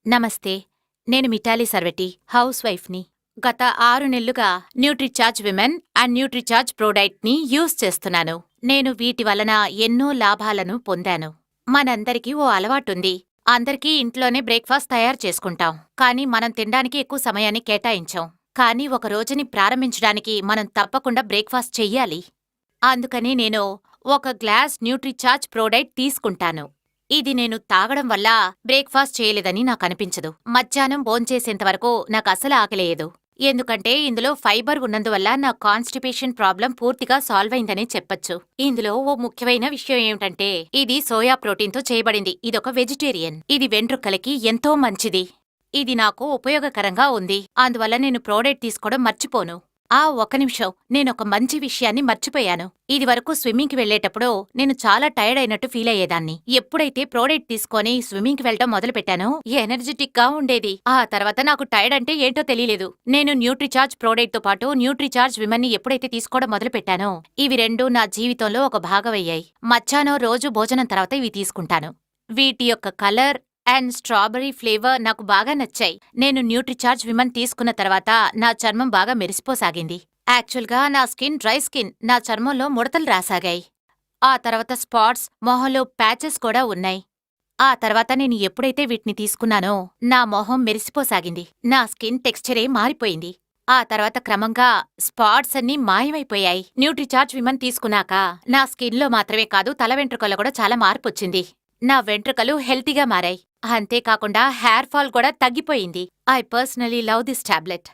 నమస్తే. నేను మిటాలి సర్వెటి, హౌస్ వైఫ్ని. గత 6 నెలలుగా న్యూట్రిచార్జ్ విమెన్ అండ్ న్యూట్రిచార్జ్ ప్రోడైట్ని యూజ్ చేస్తున్నాను. నేను వీటి వలన ఎన్నో లాభాలను పొందాను. మనందరికీ ఓ అలవాటుంది. అందరికీ ఇంట్లోనే బ్రేక్ఫాస్ట్ తయారు చేసుకుంటాం. కానీ మనం తినడానికి ఎక్కువ సమయాన్ని కేటాయించాం. కానీ ఒక రోజుని ప్రారంభించడానికి మనం తప్పకుండా బ్రేక్ఫాస్ట్ చెయ్యాలి. అందుకని నేను ఒక గ్లాస్ న్యూట్రిచార్జ్ ప్రోడైట్ తీసుకుంటాను. ఇది నేను తాగడం వల్ల బ్రేక్ఫాస్ట్ చేయలేదని నాకనిపించదు. మధ్యాహ్నం భోంచేసేంతవరకు నాకసలు ఆకలేయదు. ఎందుకంటే ఇందులో ఫైబర్ ఉన్నందువల్ల నా కాన్స్టిపేషన్ ప్రాబ్లం పూర్తిగా సాల్వ్ అయిందనే చెప్పొచ్చు. ఇందులో ఓ ముఖ్యమైన విషయం ఏమిటంటే ఇది సోయా ప్రోటీన్తో చేయబడింది. ఇదొక వెజిటేరియన్. ఇది వెంట్రుకలకి ఎంతో మంచిది. ఇది నాకు ఉపయోగకరంగా ఉంది. అందువల్ల నేను ప్రోడక్ట్ తీసుకోవడం మర్చిపోను. ఒక్క నిమిషం, నేనొక మంచి విషయాన్ని మర్చిపోయాను. ఇదివరకు స్విమ్మింగ్కి వెళ్లేటప్పుడు నేను చాలా టైర్డ్ అయినట్టు ఫీల్ అయ్యేదాన్ని. ఎప్పుడైతే ప్రోడక్ట్ తీసుకొని స్విమ్మింగ్కి వెళ్ళటం మొదలుపెట్టానో ఎనర్జెటిక్ గా ఉండేది. ఆ తర్వాత నాకు టైర్డ్ అంటే ఏంటో తెలియలేదు. నేను న్యూట్రిచార్జ్ ప్రోడక్ట్ తో పాటు న్యూట్రిచార్జ్ విమెన్ ని ఎప్పుడైతే తీసుకోవడం మొదలుపెట్టానో ఇవి రెండూ నా జీవితంలో ఒక భాగమయ్యాయి. మధ్యాహ్నం రోజు భోజనం తర్వాత ఇవి తీసుకుంటాను. వీటి యొక్క కలర్ అండ్ స్ట్రాబెర్రీ ఫ్లేవర్ నాకు బాగా నచ్చాయి. నేను న్యూట్రిచార్జ్ విమెన్ తీసుకున్న తర్వాత నా చర్మం బాగా మెరిసిపోసాగింది. యాక్చువల్గా నా స్కిన్ డ్రై స్కిన్. నా చర్మంలో ముడతలు రాసాగాయి. ఆ తర్వాత స్పాట్స్, మొహంలో ప్యాచెస్ కూడా ఉన్నాయి. ఆ తర్వాత నేను ఎప్పుడైతే వీటిని తీసుకున్నానో నా మొహం మెరిసిపోసాగింది. నా స్కిన్ టెక్స్చరే మారిపోయింది. ఆ తర్వాత క్రమంగా స్పాట్స్ అన్నీ మాయమైపోయాయి. న్యూట్రిచార్జ్ విమెన్ తీసుకున్నాక నా స్కిన్లో మాత్రమే కాదు, తల వెంట్రుకల్లో కూడా చాలా మార్పొచ్చింది. నా వెంట్రుకలు హెల్తీగా మారాయి. అంతేకాకుండా హెయిర్ ఫాల్ కూడా తగ్గిపోయింది. I personally love this tablet.